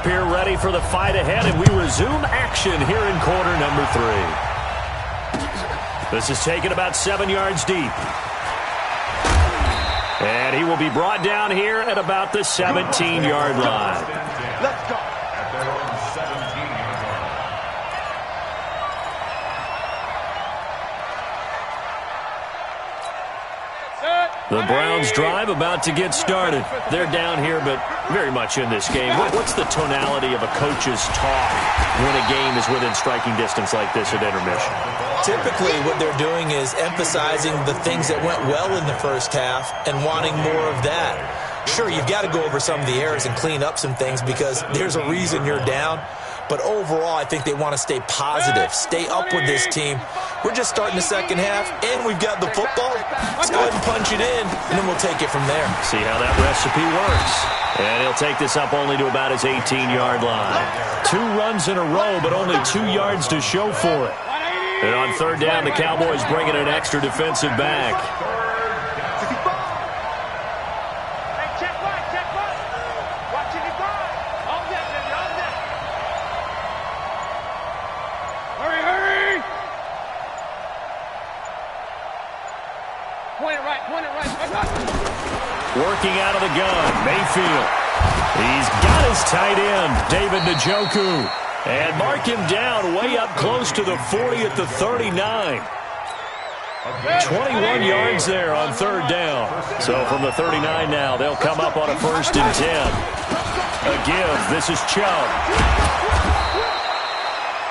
here ready for the fight ahead, and we resume action here in quarter number 3. This is taken about 7 yards deep. And he will be brought down here at about the 17-yard line. Let's go. The Browns drive about to get started. They're down here, but very much in this game. What's the tonality of a coach's talk when a game is within striking distance like this at intermission? Typically, what they're doing is emphasizing the things that went well in the first half and wanting more of that. Sure, you've got to go over some of the errors and clean up some things because there's a reason you're down. But overall, I think they want to stay positive, stay up with this team. We're just starting the second half, and we've got the football. Let's go ahead and punch it in, and then we'll take it from there. See how that recipe works. And he'll take this up only to about his 18-yard line. 2 runs in a row, but only 2 yards to show for it. And on third down, the Cowboys bring in an extra defensive back. Working out of the gun, Mayfield. He's got his tight end, David Njoku. And mark him down way up close to the 40 at the 39. 21 yards there on third down. So from the 39 now, they'll come up on a 1st and 10. A give. This is Chubb.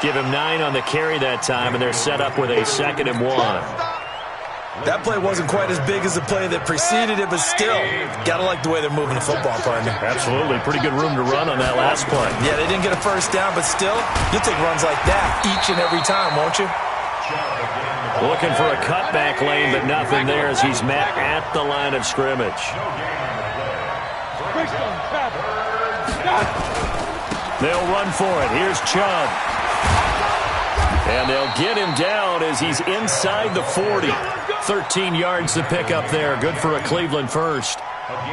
Give him 9 on the carry that time, and they're set up with a 2nd and 1. That play wasn't quite as big as the play that preceded it, but still, got to like the way they're moving the football, partner. Absolutely. Pretty good room to run on that last play. Yeah, they didn't get a first down, but still, you'll take runs like that each and every time, won't you? Looking for a cutback lane, but nothing there as he's met at the line of scrimmage. They'll run for it. Here's Chubb. And they'll get him down as he's inside the 40. 13 yards to pick up there. Good for a Cleveland first.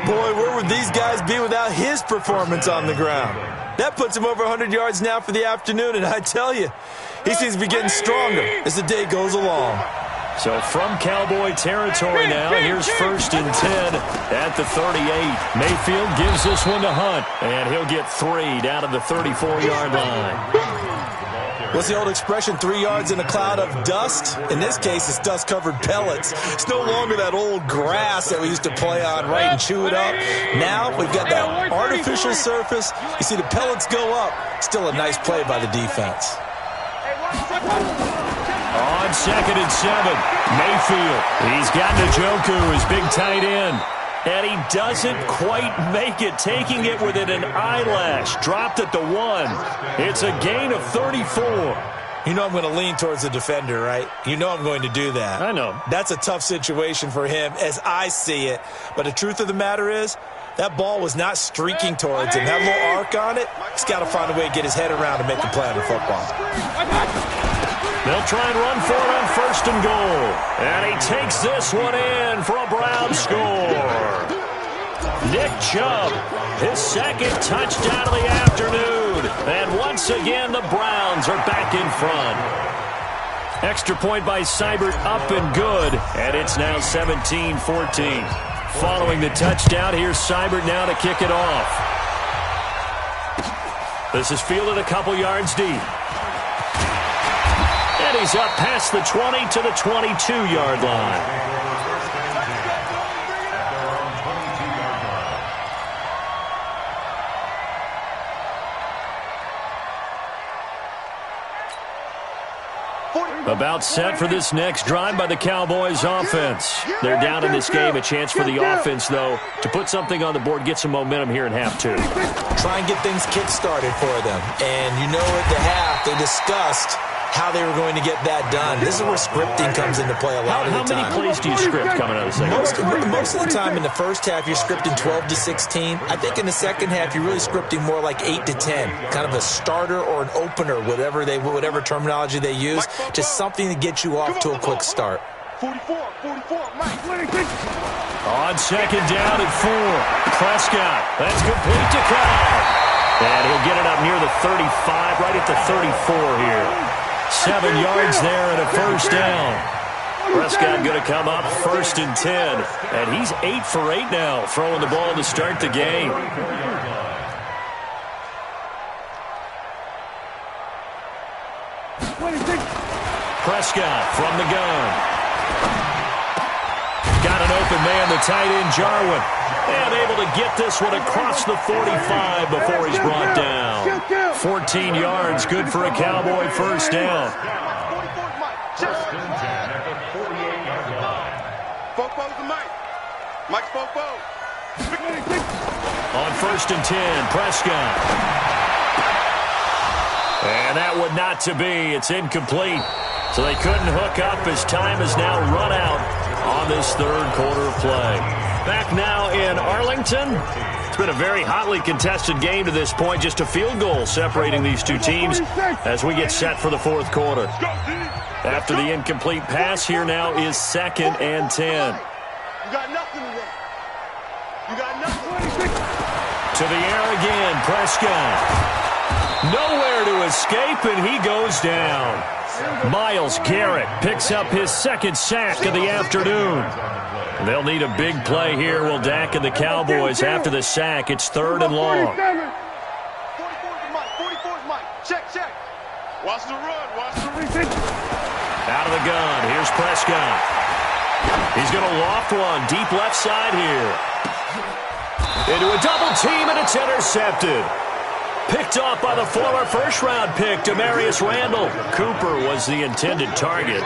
Boy, where would these guys be without his performance on the ground? That puts him over 100 yards now for the afternoon, and I tell you, he seems to be getting stronger as the day goes along. So from Cowboy territory now, here's 1st and 10 at the 38. Mayfield gives this one to Hunt, and he'll get 3 down to the 34-yard line. What's the old expression, 3 yards in a cloud of dust? In this case, it's dust-covered pellets. It's no longer that old grass that we used to play on, right, and chew it up. Now we've got that artificial surface. You see the pellets go up. Still a nice play by the defense. On 2nd and 7, Mayfield. He's got Njoku, his big tight end. And he doesn't quite make it, taking it within an eyelash. Dropped at the 1. It's a gain of 34. You know I'm going to lean towards the defender, right? You know I'm going to do that. I know. That's a tough situation for him as I see it. But the truth of the matter is, that ball was not streaking towards him. That little arc on it, he's got to find a way to get his head around and make the play on the football. They'll try and run for it on 1st and goal. And he takes this one in for a Brown score. Nick Chubb, his 2nd touchdown of the afternoon. And once again, the Browns are back in front. Extra point by Seibert, up and good. And it's now 17-14. Following the touchdown, here's Seibert now to kick it off. This is fielded a couple yards deep. And he's up past the 20 to the 22-yard line. About set for this next drive by the Cowboys offense. They're down in this game. A chance for the offense, though, to put something on the board, get some momentum here in half 2. Try and get things kick-started for them. And you know at the half, they discussed how they were going to get that done. This is where scripting comes into play a lot of the time. How many plays do you script coming out of the second half? Most of the time in the first half, you're scripting 12 to 16. I think in the second half, you're really scripting more like 8 to 10. Kind of a starter or an opener, whatever terminology they use. Just something to get you off to a quick start. 44, Mike. On 2nd down at 4. Prescott. That's complete to Cobb. And he'll get it up near the 35, right at the 34 here. 7 yards there and a first down. Prescott going to come up 1st and 10. And he's 8 for 8 now, throwing the ball to start the game. Prescott from the gun. Got an open man, the tight end, Jarwin. And able to get this one across the 45 before he's brought down. 14 yards, good for a Cowboy first down. On 1st and 10, Prescott. And that would not to be. It's incomplete. So they couldn't hook up as time has now run out on this third quarter of play. Back now in Arlington. It's been a very hotly contested game to this point. Just a field goal separating these two teams as we get set for the fourth quarter. After the incomplete pass, here now is 2nd and 10. You got nothing today. You got nothing. To the air again, Prescott. Nowhere to escape, and he goes down. Myles Garrett picks up his 2nd sack of the afternoon. They'll need a big play here, will Dak and the Cowboys. After the sack, it's 3rd and long. 44's Mike. 44's Mike. Check. Watch the run. Watch the run. Out of the gun, here's Prescott. He's going to loft one deep left side here. Into a double team, and it's intercepted. Picked off by the former first-round pick, Demarius Randall. Cooper was the intended target.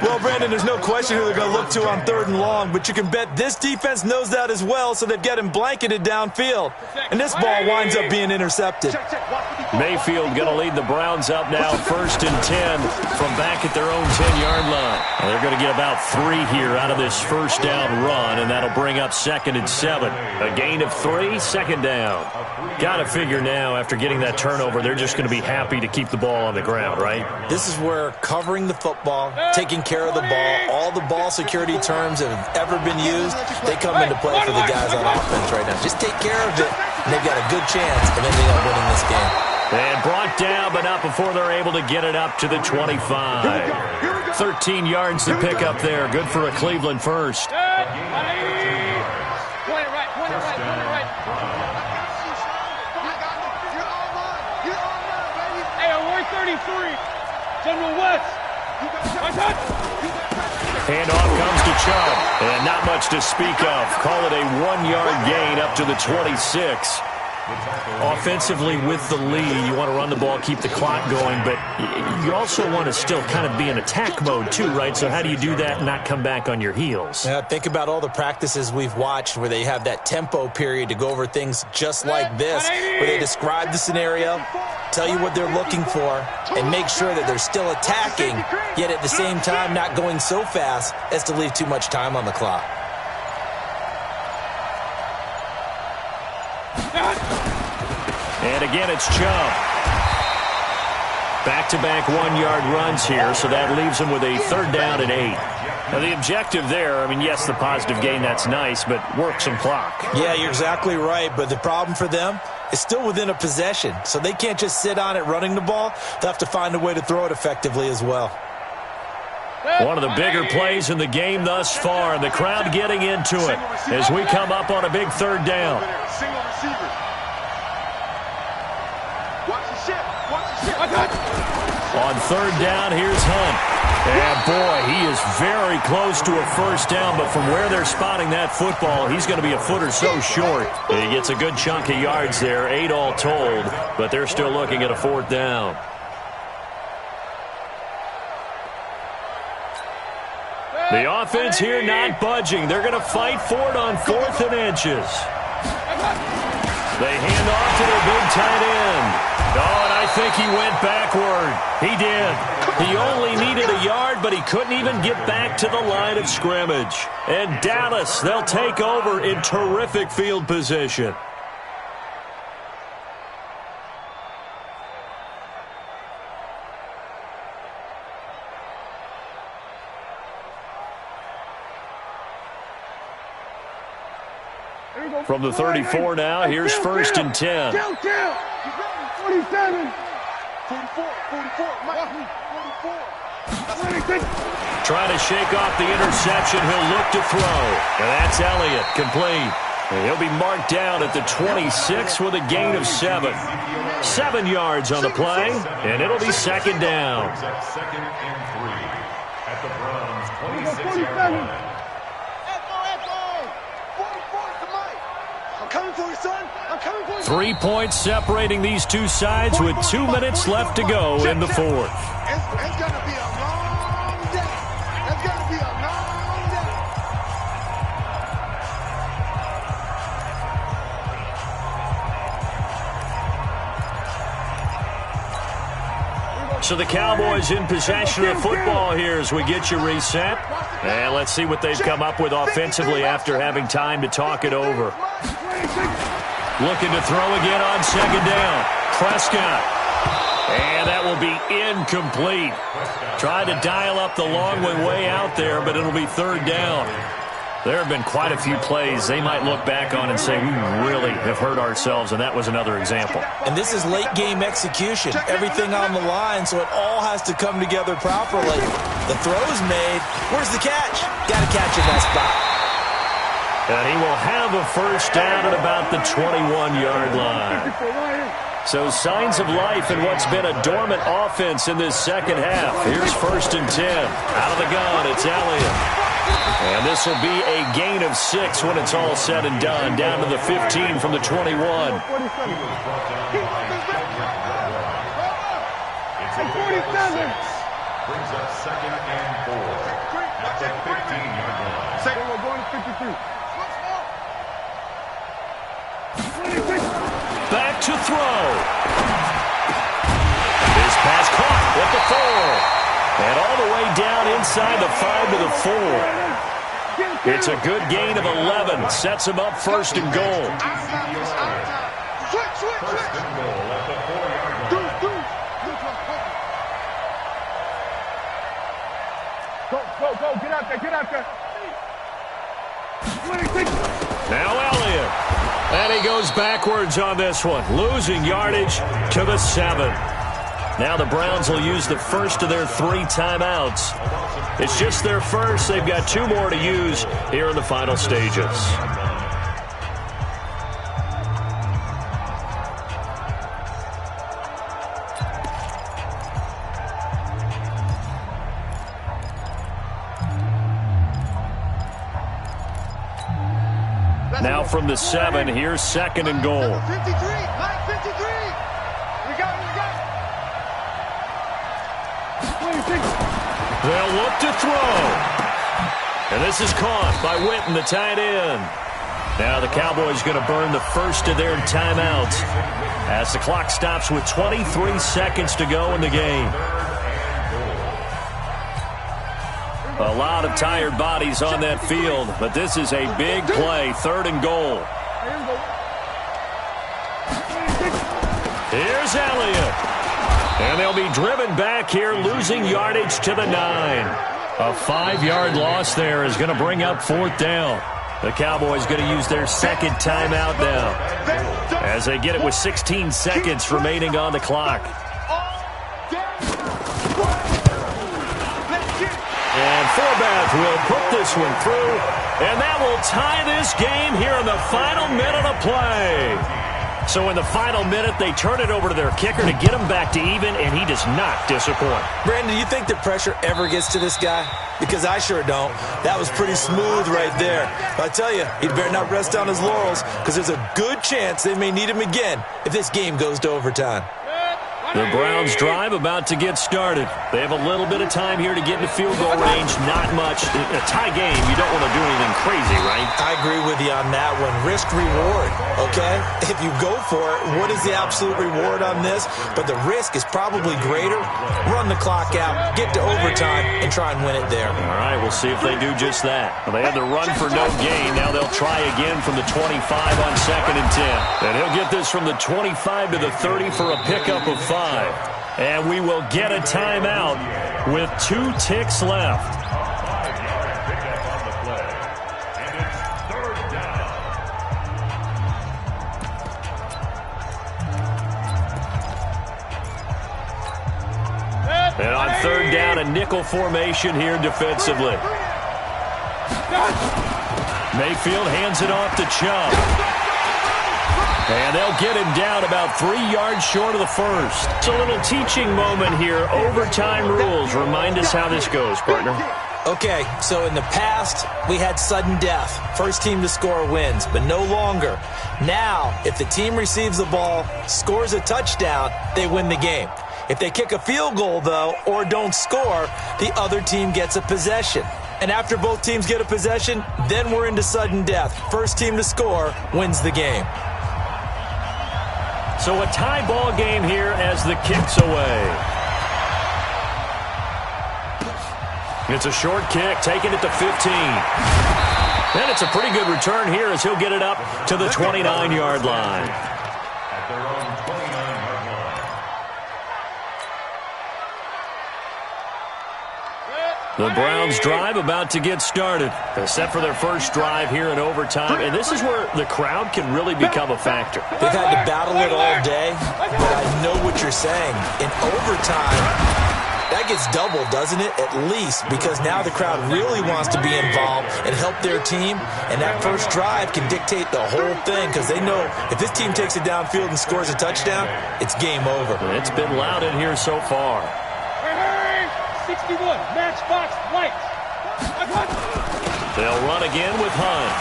Well, Brandon, there's no question who they're going to look to on 3rd and long, but you can bet this defense knows that as well, so they've got him blanketed downfield. And this ball winds up being intercepted. Mayfield going to lead the Browns up now, 1st and 10 from back at their own 10-yard line. And they're going to get about 3 here out of this first down run, and that'll bring up 2nd and 7. A gain of 3, 2nd down. Got to figure now, after getting that turnover, they're just going to be happy to keep the ball on the ground, right? This is where covering the football, taking care of the ball, all the ball security terms that have ever been used, they come into play for the guys on offense right now. Just take care of it, and they've got a good chance of ending up winning this game. And brought down, but not before they're able to get it up to the 25. 13 yards to pick up there. Good for a Cleveland first. General West. Handoff comes to Chubb, and not much to speak of. Call it a 1-yard gain up to the 26. Offensively with the lead, you want to run the ball, keep the clock going, but you also want to still kind of be in attack mode too, right? So how do you do that and not come back on your heels? Yeah, think about all the practices we've watched where they have that tempo period to go over things just like this, where they describe the scenario, tell you what they're looking for, and make sure that they're still attacking, yet at the same time not going so fast as to leave too much time on the clock. And again, it's Chubb. Back-to-back 1-yard runs here, so that leaves them with a 3rd down and 8. Now, the objective there, I mean, yes, the positive gain, that's nice, but work some clock. Yeah, you're exactly right, but the problem for them is still within a possession, so they can't just sit on it running the ball. They'll have to find a way to throw it effectively as well. One of the bigger plays in the game thus far, and the crowd getting into it as we come up on a big 3rd down. Single receiver. Watch the ship. On 3rd down, here's Hunt. And boy, he is very close to a first down, but from where they're spotting that football, he's going to be a foot or so short. He gets a good chunk of yards there, 8 all told, but they're still looking at a 4th down. The offense here not budging. They're going to fight for it on 4th and inches. They hand off to their big tight end. Oh, and I think he went backward. He did. He only needed a yard, but he couldn't even get back to the line of scrimmage. And Dallas, they'll take over in terrific field position. From the 34 now, here's first and 10. 47. 44. 44. Trying to shake off the interception. He'll look to throw. And that's Elliott, complete. And he'll be marked down at the 26 with a gain of 7. 7 yards on the play, and it'll be second down. Second and 3 at the Browns' 26-yard line. I'm coming for you, son. I'm coming for you. 3 points separating these two sides with 2 minutes left to go in the fourth. It's going to be a long day. It's going to be a long day. So the Cowboys in possession of the football here as we get you reset. And let's see what they've come up with offensively after having time to talk it over. Looking to throw again on second down. Prescott. And that will be incomplete. Trying to dial up the long way out there, but it'll be third down. There have been quite a few plays they might look back on and say, we really have hurt ourselves, and that was another example. And this is late-game execution. Everything on the line, so it all has to come together properly. The throw's made. Where's the catch? Got to catch in that spot. And he will have a first down at about the 21-yard line. So signs of life in what's been a dormant offense in this second half. Here's first and 10. Out of the gun, it's Elliott. And this will be a gain of 6 when it's all said and done. Down to the 15 from the 21. It's a 47. Brings up second and 4 at the 15-yard line. Second, we're going to 53. Back to throw. This pass caught at the 4. And all the way down inside the 5 to the 4. It's a good gain of 11. Sets him up first and goal. First and goal at the 4-yard line. Go, get out there. Now Elliott. And he goes backwards on this one. Losing yardage to the 7. Now the Browns will use the first of their 3 timeouts. It's just their first. They've got 2 more to use here in the final stages. Now from the 7, here's second and goal. 53. We got it. They'll look to throw. And this is caught by Witten, the tight end. Now the Cowboys going to burn the first of their timeouts as the clock stops with 23 seconds to go in the game. A lot of tired bodies on that field, but this is a big play, third and goal. Here's Elliott. And they'll be driven back here, losing yardage to the 9. A 5-yard loss there is going to bring up fourth down. The Cowboys going to use their second timeout now as they get it with 16 seconds remaining on the clock. And Forbath will put this one through, and that will tie this game here in the final minute of play. So in the final minute, they turn it over to their kicker to get him back to even, and he does not disappoint. Brandon, do you think the pressure ever gets to this guy? Because I sure don't. That was pretty smooth right there. But I tell you, he'd better not rest on his laurels, because there's a good chance they may need him again if this game goes to overtime. The Browns drive about to get started. They have a little bit of time here to get into field goal range. Not much. In a tie game, you don't want to do anything crazy, right? I agree with you on that one. Risk-reward, okay? If you go for it, what is the absolute reward on this? But the risk is probably greater. Run the clock out, get to overtime, and try and win it there. All right, we'll see if they do just that. Well, they had the run for no gain. Now they'll try again from the 25 on second and 10. And he'll get this from the 25 to the 30 for a pickup of 5. And we will get a timeout with 2 ticks left. third down and nickel formation here defensively. Mayfield hands it off to Chubb. And they'll get him down about 3 yards short of the first. It's a little teaching moment here. Overtime rules. Remind us how this goes, partner. Okay, so in the past, we had sudden death. First team to score wins, but no longer. Now, if the team receives the ball, scores a touchdown, they win the game. If they kick a field goal, though, or don't score, the other team gets a possession. And after both teams get a possession, then we're into sudden death. First team to score wins the game. So a tie ball game here as the kick's away. It's a short kick, taking it to 15. And it's a pretty good return here as he'll get it up to the 29-yard line. At their own 29-yard line. The Browns drive about to get started. They're set for their first drive here in overtime, and this is where the crowd can really become a factor. They've had to battle it all day, but I know what you're saying. In overtime, that gets doubled, doesn't it? At least, because now the crowd really wants to be involved and help their team, and that first drive can dictate the whole thing because they know if this team takes it downfield and scores a touchdown, it's game over. It's been loud in here so far. 61, matchbox, lights. They'll run again with Hunt.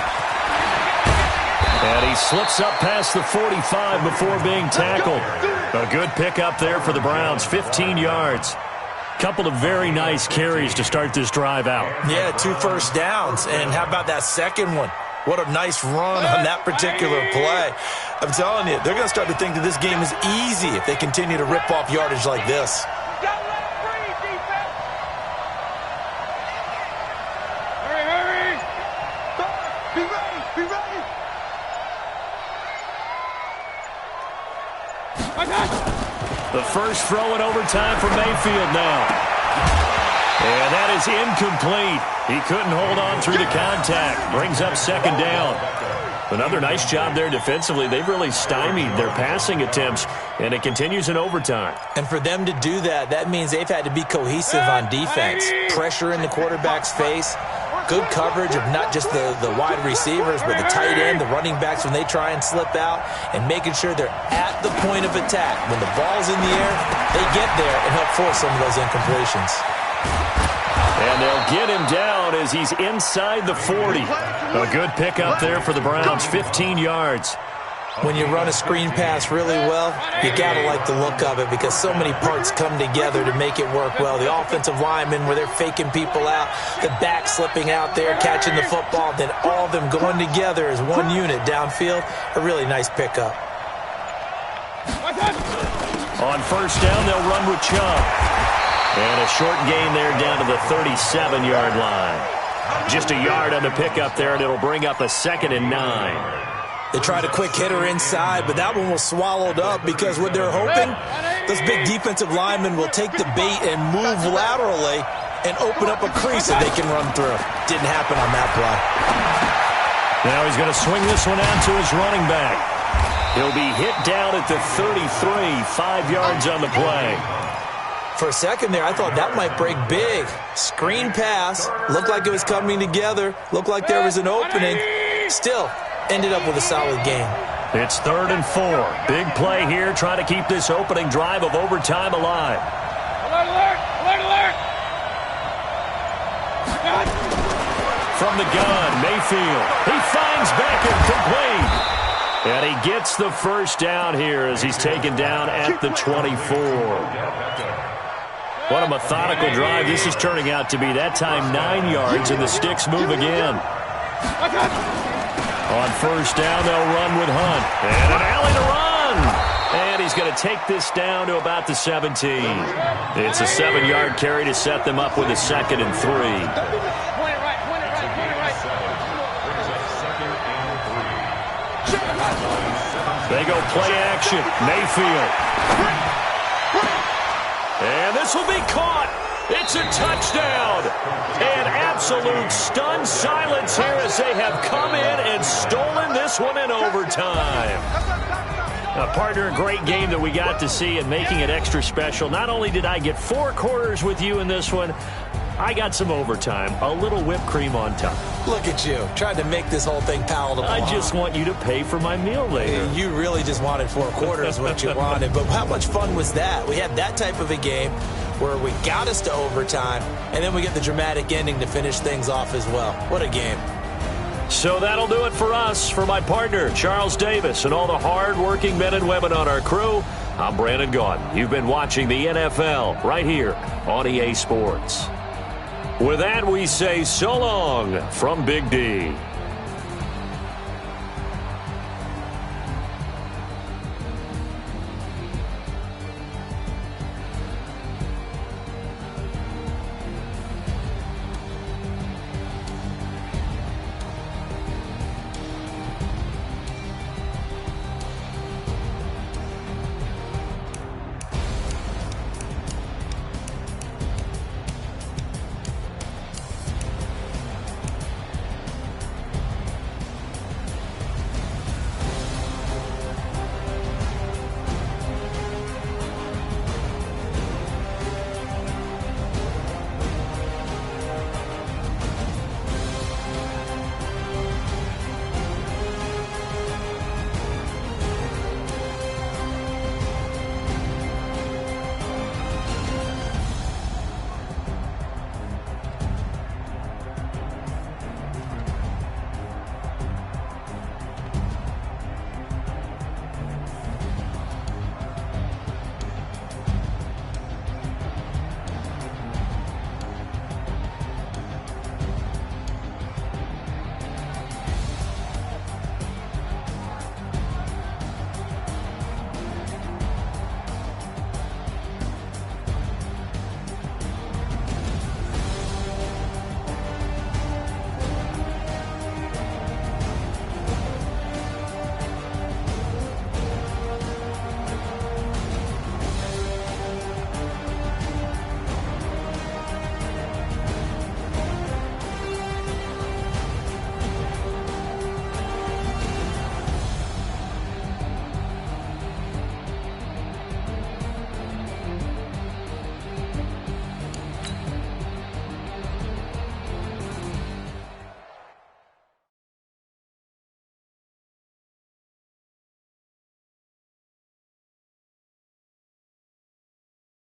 And he slips up past the 45 before being tackled. A good pickup there for the Browns, 15 yards. Couple of very nice carries to start this drive out. Yeah, 2 first downs. And how about that second one? What a nice run on that particular play. I'm telling you, they're going to start to think that this game is easy if they continue to rip off yardage like this. The first throw in overtime for Mayfield now. And that is incomplete. He couldn't hold on through the contact. Brings up second down. Another nice job there defensively. They've really stymied their passing attempts, and it continues in overtime. And for them to do that, that means they've had to be cohesive on defense. Pressure in the quarterback's face. Good coverage of not just the wide receivers, but the tight end, the running backs when they try and slip out, and making sure they're at the point of attack. When the ball's in the air, they get there and help force some of those incompletions. And they'll get him down as he's inside the 40. A good pickup there for the Browns, 15 yards. When you run a screen pass really well, you got to like the look of it because so many parts come together to make it work well. The offensive linemen where they're faking people out, the back slipping out there, catching the football, then all of them going together as one unit downfield. A really nice pickup. On first down, they'll run with Chubb. And a short gain there down to the 37-yard line. Just a yard on the pickup there, and it'll bring up a 2nd and 9. They tried a quick hitter inside, but that one was swallowed up because what they're hoping, those big defensive linemen will take the bait and move laterally and open up a crease that they can run through. Didn't happen on that play. Now he's going to swing this one out to his running back. He'll be hit down at the 33, 5 yards on the play. For a second there, I thought that might break big. Screen pass, looked like it was coming together, looked like there was an opening. Still, ended up with a solid game. It's 3rd and 4. Big play here, trying to keep this opening drive of overtime alive. Alert, alert, alert, alert. From the gun, Mayfield. He finds Beckham complete. And he gets the first down here as he's taken down at the 24. What a methodical drive this is turning out to be. That time 9 yards, and the sticks move again. On first down, they'll run with Hunt. And an alley to run. And he's going to take this down to about the 17. It's a 7-yard carry to set them up with a 2nd and 3. Point it right, point it right, point it right. They go play action. Mayfield. And this will be caught. It's a touchdown. And absolute stunned silence here as they have come in and stolen this one in overtime. Partner, a great game that we got to see, and making it extra special. Not only did I get 4 quarters with you in this one, I got some overtime, a little whipped cream on top. Look at you, trying to make this whole thing palatable. I just want you to pay for my meal later. You really just wanted 4 quarters, what you wanted. But how much fun was that? We had that type of a game where we got us to overtime, and then we get the dramatic ending to finish things off as well. What a game. So that'll do it for us. For my partner, Charles Davis, and all the hard-working men and women on our crew, I'm Brandon Gaudin. You've been watching the NFL right here on EA Sports. With that, we say so long from Big D.